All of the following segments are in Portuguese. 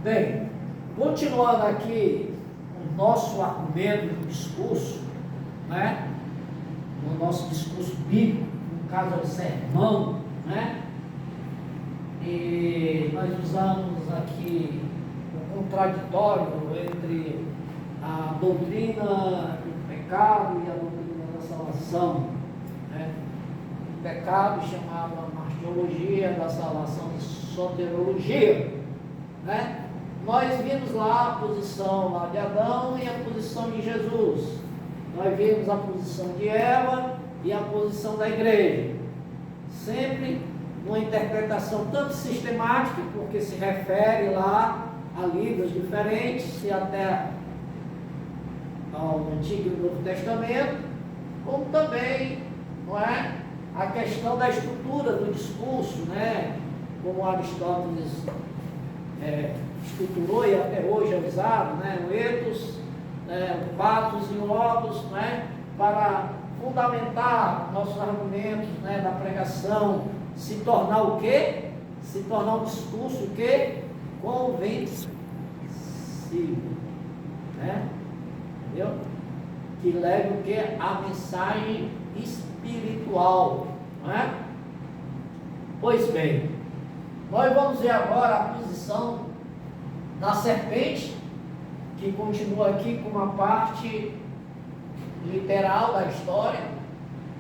Bem, continuando aqui o nosso argumento do discurso, né? O nosso discurso bíblico, no caso é o sermão, né? E nós usamos aqui o contraditório entre a doutrina do pecado e a doutrina da salvação, né? O pecado chamava martiologia, da salvação de soterologia, né? Nós vimos lá a posição lá de Adão e a posição de Jesus. Nós vimos a posição de Eva e a posição da igreja. Sempre uma interpretação tanto sistemática, porque se refere lá a livros diferentes, e até ao Antigo e Novo Testamento, como também, não é, a questão da estrutura do discurso, né? Como Aristóteles estruturou e até hoje é usado, né? O ethos, o pathos e o logos, né? Para fundamentar nossos argumentos, né? Da pregação, se tornar o quê? Se tornar um discurso o quê? Convencivo, né? Entendeu? Que leve o quê? A mensagem espiritual, não é? Pois bem, nós vamos ver agora a posição da serpente, que continua aqui com uma parte literal da história,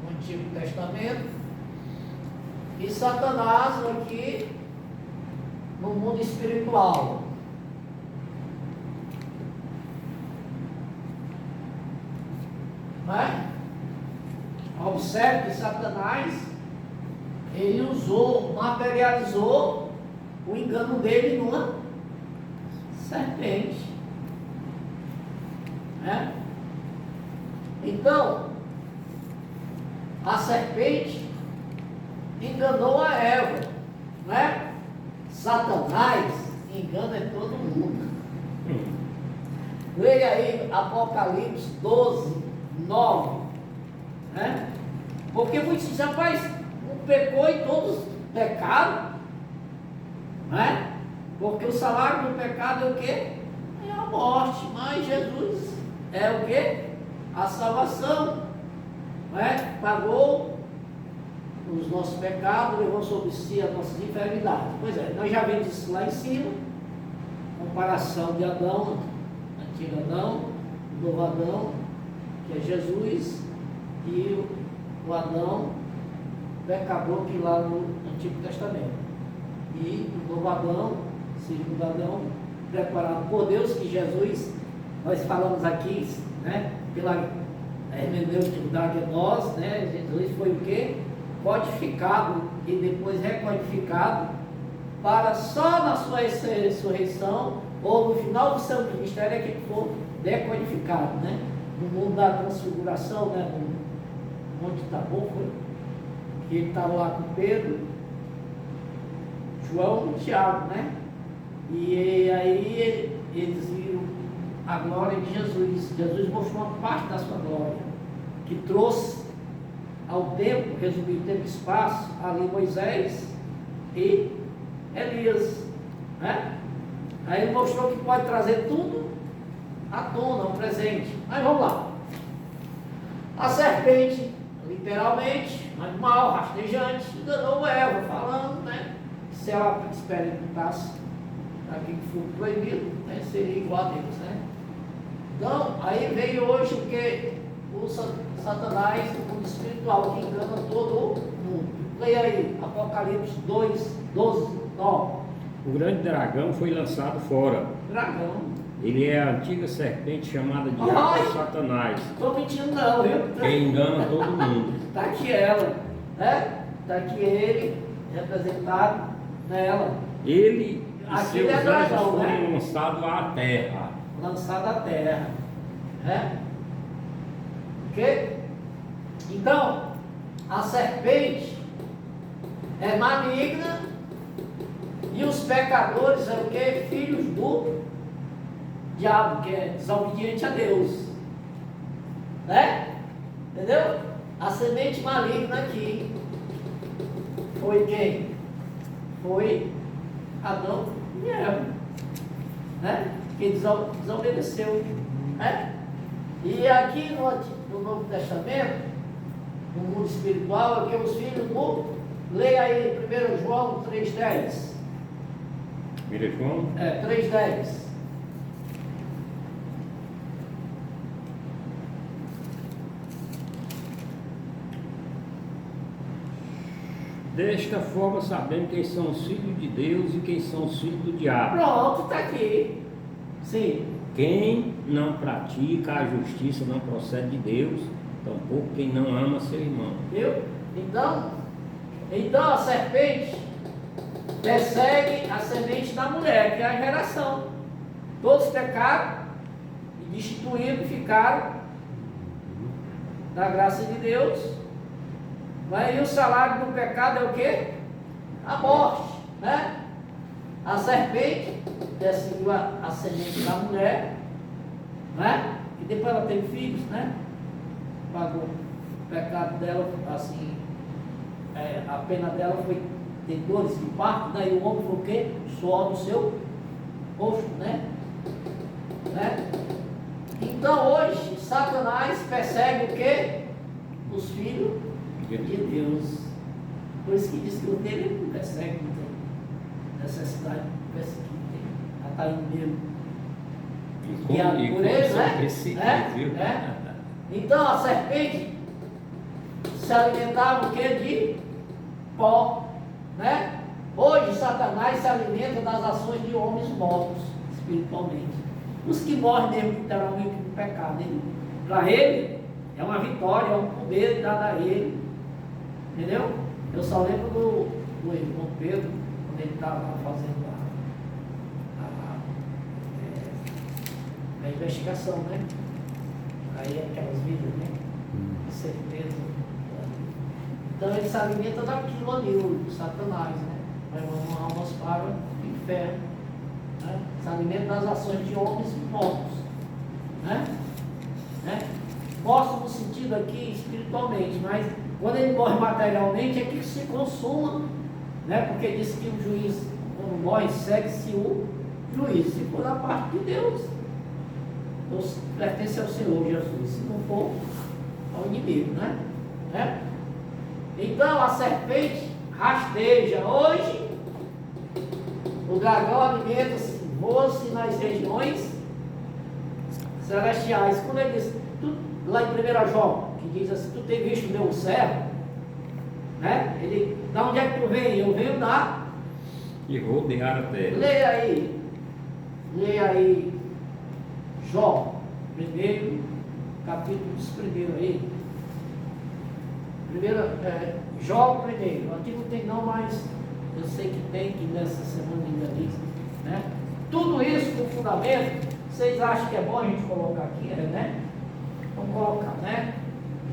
no Antigo Testamento, e Satanás aqui no mundo espiritual. Né? Observe que Satanás, ele usou, materializou o engano dele numa serpente, né? Então, a serpente enganou a Eva, né? Satanás engana todo mundo. Leia aí Apocalipse 12, 9, né? Porque muitos dizem, rapaz, um pecou e todos pecaram, né? Porque o salário do pecado é o quê? É a morte, mas Jesus é o quê? A salvação, né? Pagou os nossos pecados, levou sobre si as nossas enfermidades. Pois é, nós já vimos isso lá em cima, comparação de Adão, antigo Adão, novo Adão, que é Jesus, e o Adão pecador que lá no Antigo Testamento, e o novo Adão, segundo Adão, preparado por Deus, que Jesus, nós falamos aqui, né, pela hermenêutica da Gnós, né, Jesus foi o quê? Codificado e depois recodificado, para só na sua ressurreição, ou no final do seu ministério, é que for decodificado, né? No mundo da transfiguração, né? No Monte Tabor, que ele estava lá com Pedro, João e Tiago, né? E aí eles viram a glória de Jesus. Jesus mostrou uma parte da sua glória, que trouxe ao tempo, resumido tempo e espaço, ali Moisés e Elias, né? Aí ele mostrou que pode trazer tudo à tona, ao presente. Mas vamos lá. A serpente, literalmente, animal, rastejante, enganou Eva, falando, né? Se ela experimentasse aquilo que foi proibido, né? Seria igual a Deus, né? Então, aí veio hoje o que? O Satanás, o mundo espiritual, que engana todo o mundo. Leia aí, Apocalipse 2, 12, 9. O grande dragão foi lançado fora. Dragão. Ele é a antiga serpente chamada de Diabo, Satanás. Estou mentindo não, viu? Que engana todo mundo. Está aqui ela, né? Está aqui ele, representado nela. Ele e Aquele seus é dragão, anjos foram né? lançados à terra. Lançado à terra, né? Ok? Então, a serpente é maligna e os pecadores é o que? Filhos do diabo, que é desobediente a Deus, né? Entendeu? A semente maligna aqui foi quem? Foi Adão e Eva. né? Que desobedeceu, né? E aqui no Novo Testamento, no mundo espiritual, é que os filhos do... Leia aí 1 João 3,10. 1 João? 3,10. Desta forma sabemos quem são os filhos de Deus e quem são os filhos do diabo. Pronto, está aqui. Sim. Quem não pratica a justiça não procede de Deus, tampouco quem não ama seu irmão. Viu? Então a serpente persegue a semente da mulher, que é a geração. Todos pecaram e destituídos ficaram da graça de Deus. Mas e o salário do pecado é o quê? A morte, né? A serpente perseguiu a semente da mulher, né? E depois ela teve filhos, né? Pagou o pecado dela, assim, a pena dela foi ter dores de parto, daí o homem foi o quê? Suor do seu rosto, né? Então hoje, Satanás persegue o quê? Os filhos de Deus. Por isso que diz que o dele não persegue, não tem necessidade de perseguir, já está indo mesmo. E por ele, né? Então a serpente se alimentava o quê? De pó, né? Hoje Satanás se alimenta das ações de homens mortos espiritualmente. Os que morrem mesmo literalmente no pecado. Para ele é uma vitória, é um poder dado a ele. Entendeu? Eu só lembro do irmão Pedro, quando ele estava fazendo a investigação, né? Aí aquelas vidas, né? Com certeza. Então ele se alimenta daquilo ali, o Satanás, né? Levando almas para o inferno. Né? Se alimenta das ações de homens mortos. Né? Mortos no sentido aqui espiritualmente, mas quando ele morre materialmente é que se consuma, né? Porque diz que o juiz, quando morre, segue-se o juiz. Se for da parte de Deus, pertence ao Senhor Jesus. Se não for, ao inimigo, né? Então a serpente rasteja. Hoje o dragão alimenta-se, voa-se nas regiões celestiais. Quando ele diz, lá em 1 João, que diz assim, tu tem visto o meu servo, né? Ele, da onde é que tu vem? Eu venho da... E rodear a terra. Leia aí, Jó, primeiro, capítulo primeiro aí. Jó primeiro, o antigo tem não, mas eu sei que tem, que nessa semana ainda diz, né? Tudo isso com fundamento, vocês acham que é bom a gente colocar aqui, né? Vamos colocar, né?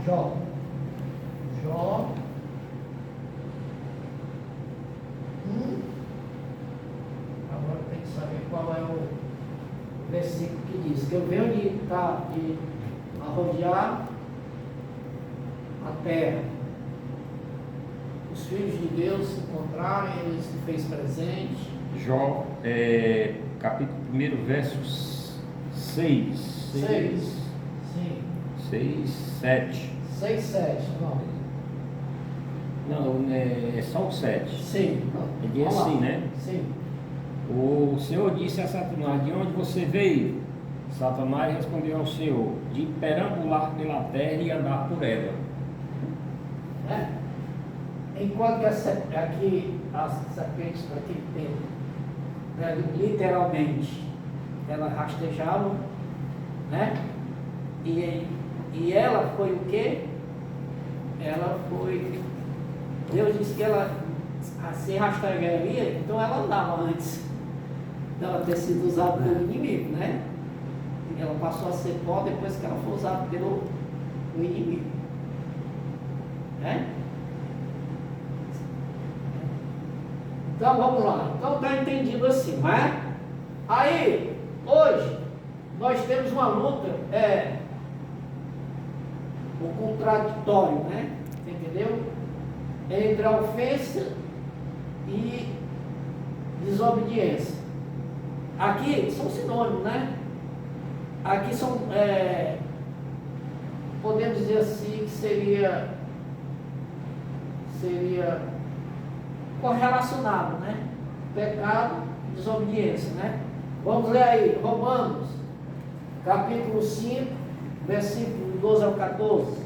Jó. Agora tem que saber qual é o versículo que diz que eu venho de rodear a terra. Os filhos de Deus se encontraram, ele se fez presente. Jó, capítulo 1, versos 6. 6. Sim. 6, 7. 6, 7. Não, é só o 7. Sim. Ele diz assim, né? Sim. O Senhor disse a Satanás, de onde você veio? Satanás respondeu ao Senhor, de perambular pela terra e andar por ela. Enquanto que aqui as serpentes naquele tempo, né, literalmente, elas rastejavam, né? E ela foi o quê? Ela foi... Deus disse que ela se rastejaria, então ela andava antes dela ter sido usada pelo inimigo, né? Ela passou a ser pó depois que ela foi usada pelo inimigo, né? Então vamos lá. Então está entendido assim, não é? Aí, hoje, nós temos uma luta, o contraditório, né? Entendeu? Entre a ofensa e desobediência. Aqui são sinônimos, né? Aqui são, podemos dizer assim, que seria correlacionado, né? Pecado e desobediência, né? Vamos ler aí, Romanos, capítulo 5, versículo 12 ao 14.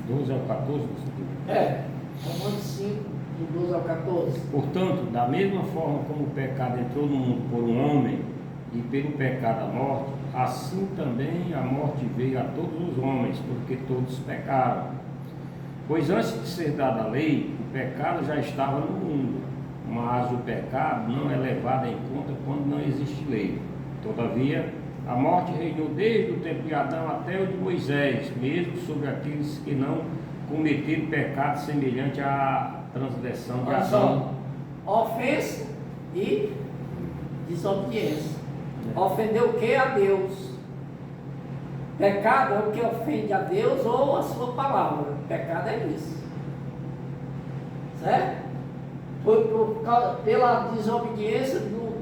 12 ao 14, Romanos 5, do 12 ao 14. Portanto, da mesma forma como o pecado entrou no mundo por um homem, e pelo pecado a morte, assim também a morte veio a todos os homens, porque todos pecaram. Pois antes de ser dada a lei, o pecado já estava no mundo, mas o pecado não é levado em conta quando não existe lei. Todavia, a morte reinou desde o tempo de Adão até o de Moisés, mesmo sobre aqueles que não cometeram pecado semelhante à transgressão de Adão. Ofensa e desobediência. Ofendeu o que? A Deus. Pecado é o que ofende a Deus ou a sua palavra. Pecado é isso. Certo? Pela desobediência do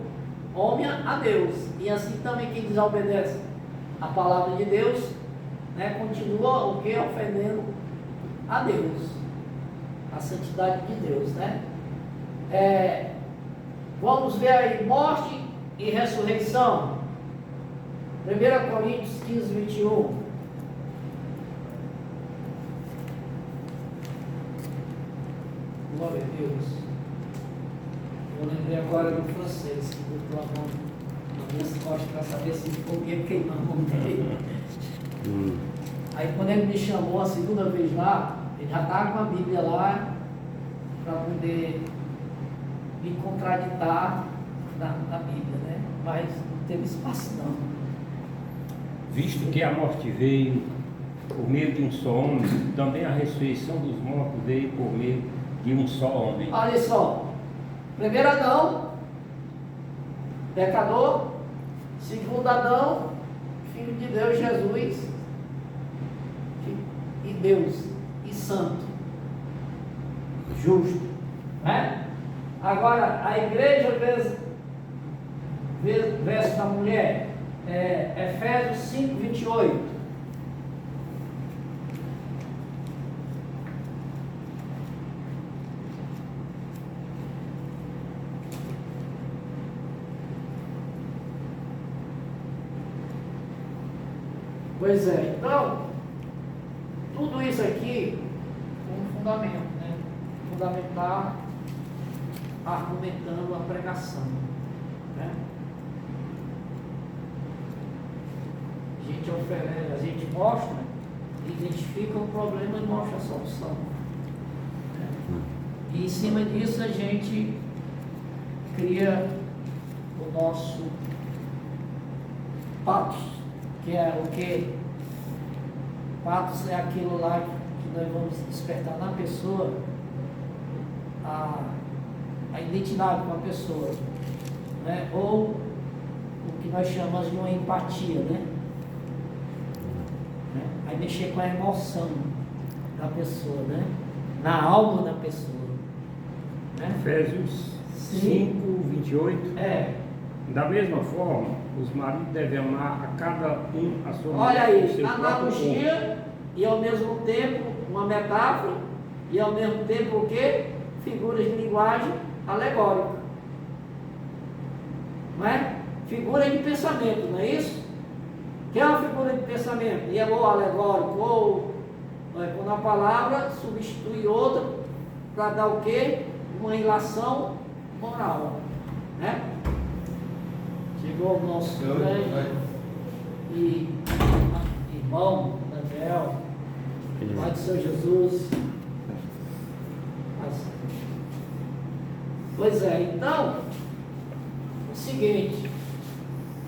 homem a Deus. E assim também quem desobedece a palavra de Deus, né, continua o que? Ofendendo a Deus. A santidade de Deus, né? Vamos ver aí, morte e ressurreição. 1 Coríntios 15, 21. Glória a Deus. Eu lembrei agora do francês, que botou a mão na minha costa para saber se ele ia queimar a mão dele. Aí quando ele me chamou a segunda vez lá, ele já estava com a Bíblia lá para poder me contraditar na Bíblia, né? Mas não teve espaço não. Visto que a morte veio por meio de um só homem, também a ressurreição dos mortos veio por meio de um só homem. Olha só, primeiro Adão, pecador, segundo Adão, filho de Deus, Jesus, e Deus, e santo, justo, né? Agora, a igreja versus a mulher, Efésios 5, 28. Pois é, então, tudo isso aqui com um fundamento, né? Fundamentar, argumentando a pregação, né? A gente mostra, identifica o problema e mostra a solução, né? E em cima disso a gente cria o nosso patos, que é o que? Patos é aquilo lá que nós vamos despertar na pessoa a identidade com a pessoa, né? Ou o que nós chamamos de uma empatia, né? Aí mexer com a emoção da pessoa, né? Na alma da pessoa, né? Efésios 5, 28. Da mesma forma, os maridos devem amar a cada um a sua mulher. Olha aí, analogia e ao mesmo tempo uma metáfora e ao mesmo tempo o quê? Figuras de linguagem alegórica, não é? Figura de pensamento, não é isso? Que é uma figura de pensamento, e é ou alegórico, ou quando a palavra substitui outra para dar o quê? Uma ilação moral, né? Chegou o nosso grande e irmão Daniel, Pai do Senhor Jesus. Pois é, então, o seguinte,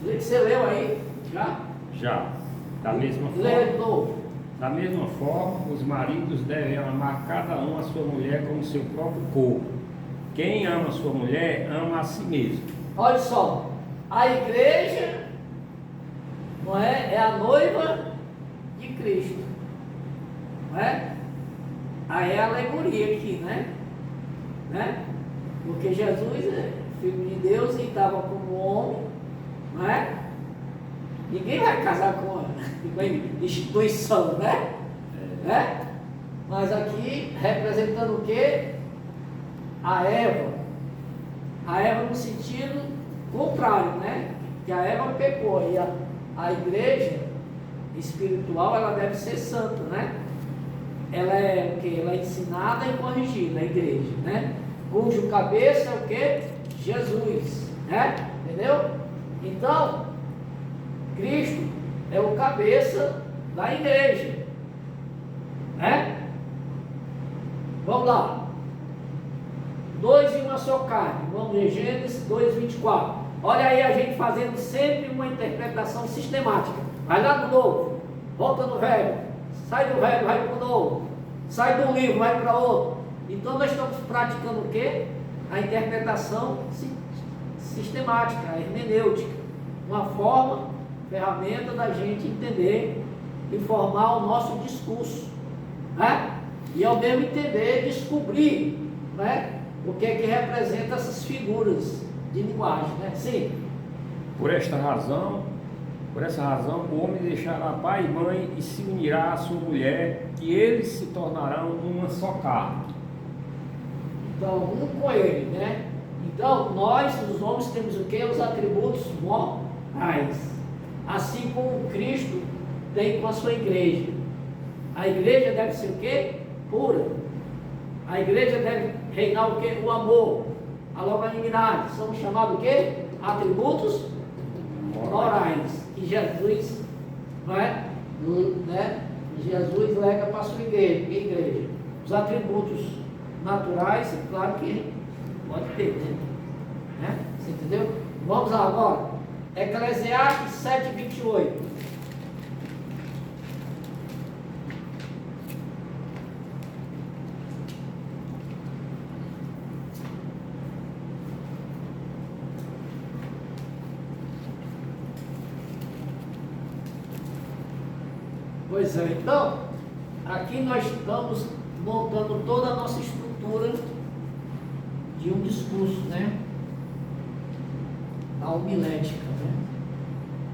você leu aí? Já? Já. Da mesma Lê de forma, novo. da mesma forma, os maridos devem amar cada um a sua mulher como seu próprio corpo. Quem ama a sua mulher, ama a si mesmo. Olha só, a igreja, não é? É a noiva de Cristo, não é? Aí é a alegoria aqui, né? Porque Jesus é filho de Deus e estava como homem, não é? Ninguém vai casar com instituição, né? Mas aqui representando o quê? A Eva. A Eva no sentido contrário, né? Que a Eva pecou e a igreja espiritual ela deve ser santa, né? Ela é o quê? Ela é ensinada e corrigida, a igreja, né? Cujo cabeça é o quê? Jesus, né? Entendeu? Então, Cristo é o cabeça da igreja, né? Vamos lá. 2 em uma só carne. Vamos ver Gênesis 2:24. Olha aí a gente fazendo sempre uma interpretação sistemática. Vai lá no novo, volta no velho, sai do velho, vai para o novo, sai do livro, vai para outro. Então nós estamos praticando o quê? A interpretação sistemática, a hermenêutica, uma forma, ferramenta da gente entender e formar o nosso discurso, né? E ao mesmo entender, descobrir, né? O que é que representa essas figuras de linguagem, né? Sim. Por essa razão, o homem deixará pai e mãe e se unirá à sua mulher, e eles se tornarão uma só carne. Então, um com ele, né? Então, nós, os homens, temos o quê? Os atributos morais. Assim como Cristo tem com a sua igreja. A igreja deve ser o quê? Pura. A igreja deve reinar o quê? O amor, a longanimidade. São chamados o quê? Atributos morais. Que Jesus, né? Jesus lega para a sua igreja. Que igreja? Os atributos naturais, claro que pode ter, né? Você entendeu? Vamos lá agora. Eclesiastes 7:28. Pois é, então, aqui nós estamos montando toda a nossa estrutura de um discurso, né? A homilética, né?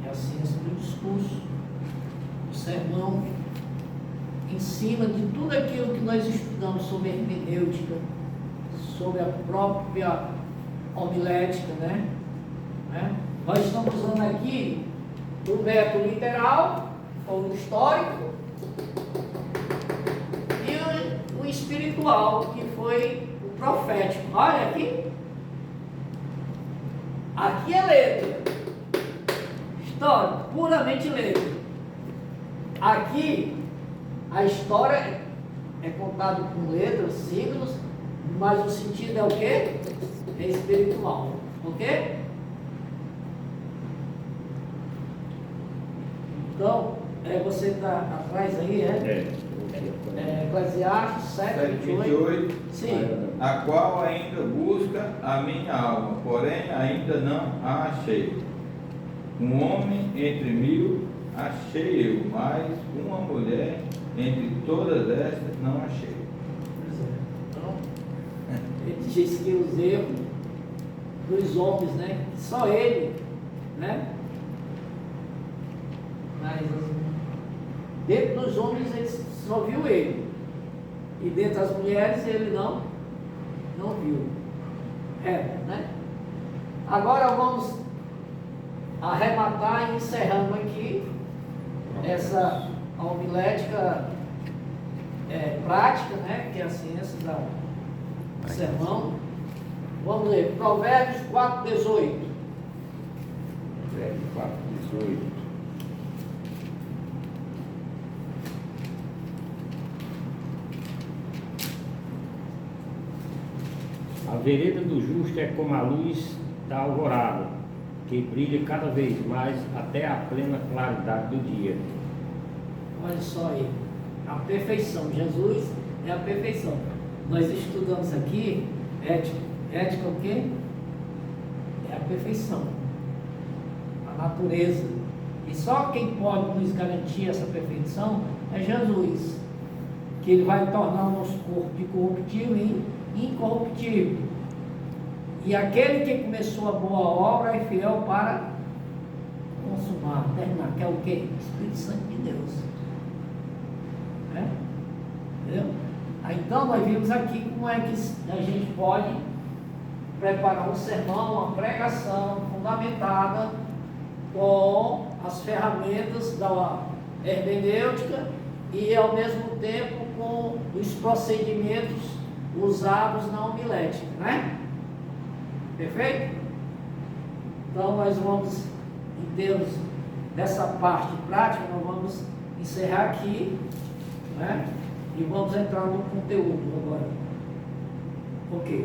É a ciência do discurso, o sermão, em cima de tudo aquilo que nós estudamos sobre hermenêutica, sobre a própria homilética, né? Nós estamos usando aqui o método literal, ou o histórico, e o espiritual, que foi o profético. Olha aqui. Aqui é letra. Histórico, puramente letra. Aqui, a história é contada com letras, signos, mas o sentido é o quê? É espiritual. Ok? Então, você está atrás aí, Eclesiastes 7:28. Sim. A qual ainda busca a minha alma, porém ainda não a achei. Um homem entre 1000 achei eu, mas uma mulher entre todas estas não achei. Então, ele diz que os erros dos homens, né? Só ele, né? Mas dentro dos homens ele só viu ele, e dentro das mulheres ele não viu. Né? Agora vamos arrematar e encerrando aqui essa homilética prática, né? Que é a ciência do sermão. Vamos ler Provérbios 4:18. Provérbios 4:18. A vereda do justo é como a luz da alvorada, que brilha cada vez mais até a plena claridade do dia. Olha só aí, a perfeição. Jesus é a perfeição. Nós estudamos aqui ética. Ética é o quê? É a perfeição, a natureza. E só quem pode nos garantir essa perfeição é Jesus. que Ele vai tornar o nosso corpo de corruptível em incorruptível. E aquele que começou a boa obra é fiel para consumar, terminar, que é o quê? Espírito Santo de Deus. Né? Entendeu? Então nós vimos aqui como é que a gente pode preparar um sermão, uma pregação fundamentada com as ferramentas da hermenêutica e ao mesmo tempo com os procedimentos usados na homilética, né? Perfeito? Então nós vamos, em termos dessa parte prática, nós vamos encerrar aqui, né? E vamos entrar no conteúdo agora. Ok.